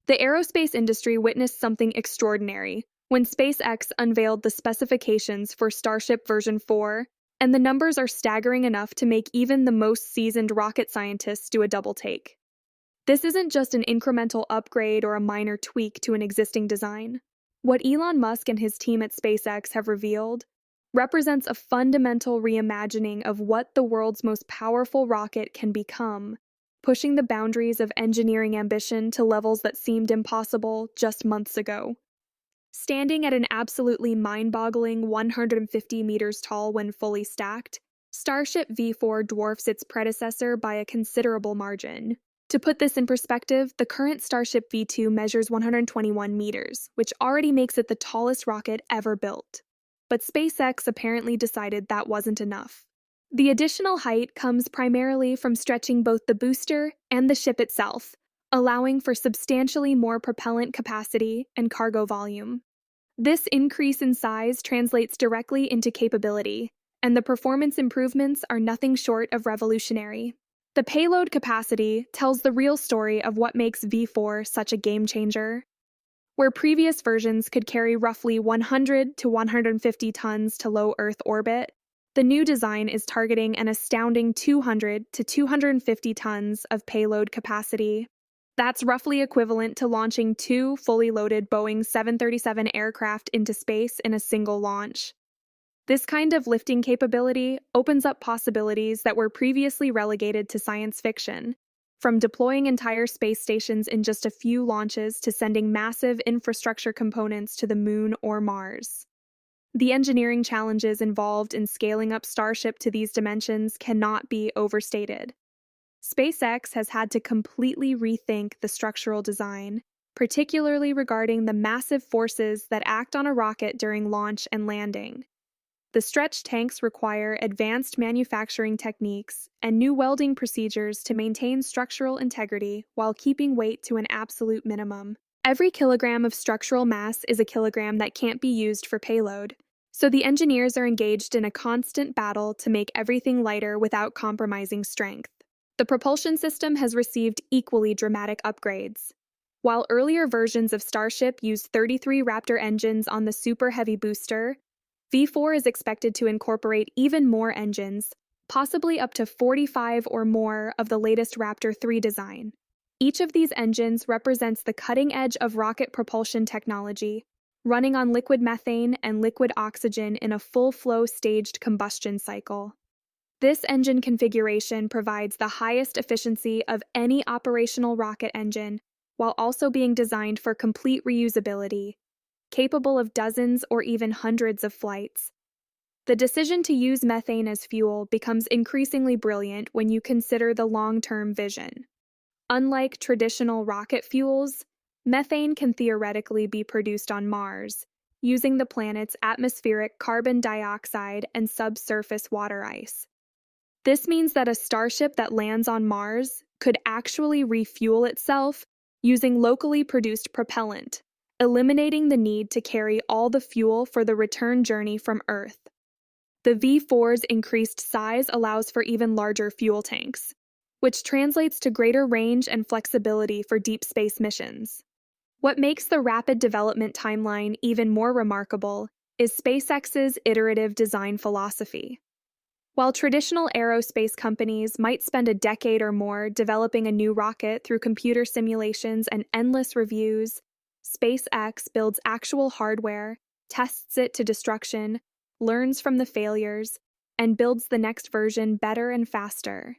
The aerospace industry witnessed something extraordinary when SpaceX unveiled the specifications for Starship version 4, and the numbers are staggering enough to make even the most seasoned rocket scientists do a double take. This isn't just an incremental upgrade or a minor tweak to an existing design. What Elon Musk and his team at SpaceX have revealed represents a fundamental reimagining of what the world's most powerful rocket can become, pushing the boundaries of engineering ambition to levels that seemed impossible just months ago. Standing at an absolutely mind-boggling 150 meters tall when fully stacked, Starship V4 dwarfs its predecessor by a considerable margin. To put this in perspective, the current Starship V2 measures 121 meters, which already makes it the tallest rocket ever built. But SpaceX apparently decided that wasn't enough. The additional height comes primarily from stretching both the booster and the ship itself, allowing for substantially more propellant capacity and cargo volume. This increase in size translates directly into capability, and the performance improvements are nothing short of revolutionary. The payload capacity tells the real story of what makes V4 such a game changer. Where previous versions could carry roughly 100 to 150 tons to low Earth orbit, the new design is targeting an astounding 200 to 250 tons of payload capacity. That's roughly equivalent to launching 2 fully loaded Boeing 737 aircraft into space in a single launch. This kind of lifting capability opens up possibilities that were previously relegated to science fiction, from deploying entire space stations in just a few launches to sending massive infrastructure components to the Moon or Mars. The engineering challenges involved in scaling up Starship to these dimensions cannot be overstated. SpaceX has had to completely rethink the structural design, particularly regarding the massive forces that act on a rocket during launch and landing. The stretch tanks require advanced manufacturing techniques and new welding procedures to maintain structural integrity while keeping weight to an absolute minimum. Every kilogram of structural mass is a kilogram that can't be used for payload, so the engineers are engaged in a constant battle to make everything lighter without compromising strength. The propulsion system has received equally dramatic upgrades. While earlier versions of Starship used 33 Raptor engines on the Super Heavy booster, V4 is expected to incorporate even more engines, possibly up to 45 or more of the latest Raptor 3 design. Each of these engines represents the cutting edge of rocket propulsion technology, running on liquid methane and liquid oxygen in a full-flow staged combustion cycle. This engine configuration provides the highest efficiency of any operational rocket engine, while also being designed for complete reusability, capable of dozens or even hundreds of flights. The decision to use methane as fuel becomes increasingly brilliant when you consider the long-term vision. Unlike traditional rocket fuels, methane can theoretically be produced on Mars, using the planet's atmospheric carbon dioxide and subsurface water ice. This means that a Starship that lands on Mars could actually refuel itself using locally produced propellant, eliminating the need to carry all the fuel for the return journey from Earth. The V4's increased size allows for even larger fuel tanks, which translates to greater range and flexibility for deep space missions. What makes the rapid development timeline even more remarkable is SpaceX's iterative design philosophy. While traditional aerospace companies might spend a decade or more developing a new rocket through computer simulations and endless reviews, SpaceX builds actual hardware, tests it to destruction, learns from the failures, and builds the next version better and faster.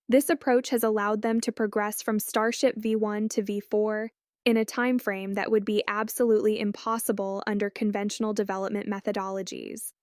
This approach has allowed them to progress from Starship V1 to V4 in a time frame that would be absolutely impossible under conventional development methodologies.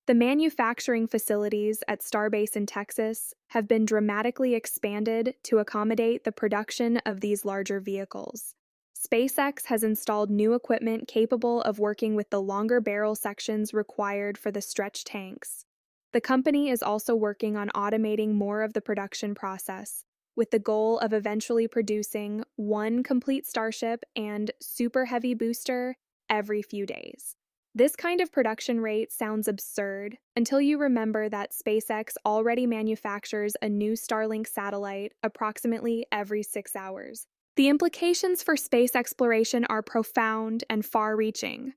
The manufacturing facilities at Starbase in Texas have been dramatically expanded to accommodate the production of these larger vehicles. SpaceX has installed new equipment capable of working with the longer barrel sections required for the stretch tanks. The company is also working on automating more of the production process, with the goal of eventually producing one complete Starship and Super Heavy booster every few days. This kind of production rate sounds absurd until you remember that SpaceX already manufactures a new Starlink satellite approximately every 6 hours. The implications for space exploration are profound and far-reaching.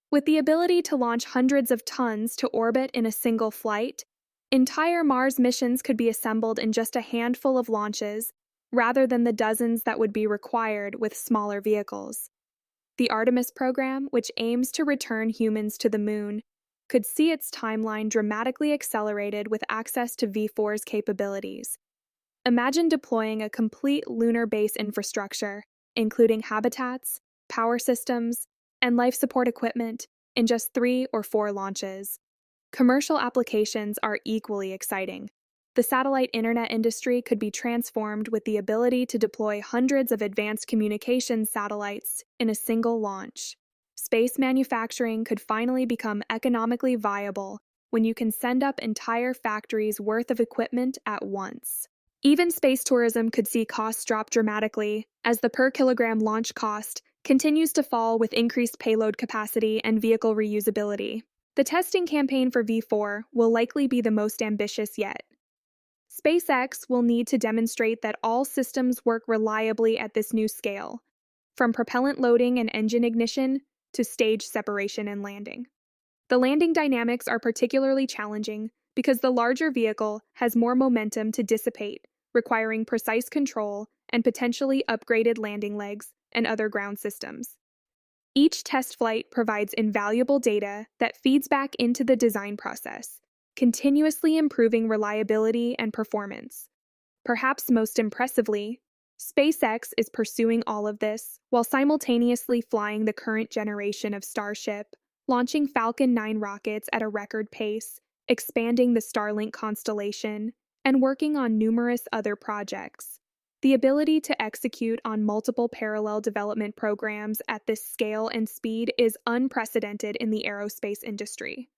With the ability to launch hundreds of tons to orbit in a single flight, entire Mars missions could be assembled in just a handful of launches, rather than the dozens that would be required with smaller vehicles. The Artemis program, which aims to return humans to the moon, could see its timeline dramatically accelerated with access to V4's capabilities. Imagine deploying a complete lunar base infrastructure, including habitats, power systems, and life support equipment, in just 3 or 4 launches. Commercial applications are equally exciting. The satellite internet industry could be transformed with the ability to deploy hundreds of advanced communications satellites in a single launch. Space manufacturing could finally become economically viable when you can send up entire factories' worth of equipment at once. Even space tourism could see costs drop dramatically as the per-kilogram launch cost continues to fall with increased payload capacity and vehicle reusability. The testing campaign for V4 will likely be the most ambitious yet. SpaceX will need to demonstrate that all systems work reliably at this new scale, from propellant loading and engine ignition to stage separation and landing. The landing dynamics are particularly challenging because the larger vehicle has more momentum to dissipate, requiring precise control and potentially upgraded landing legs and other ground systems. Each test flight provides invaluable data that feeds back into the design process, continuously improving reliability and performance. Perhaps most impressively, SpaceX is pursuing all of this while simultaneously flying the current generation of Starship, launching Falcon 9 rockets at a record pace, expanding the Starlink constellation, and working on numerous other projects. The ability to execute on multiple parallel development programs at this scale and speed is unprecedented in the aerospace industry.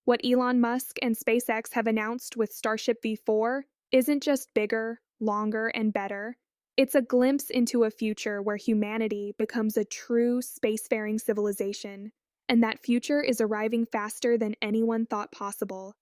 What Elon Musk and SpaceX have announced with Starship V4 isn't just bigger, longer, and better. It's a glimpse into a future where humanity becomes a true spacefaring civilization, and that future is arriving faster than anyone thought possible.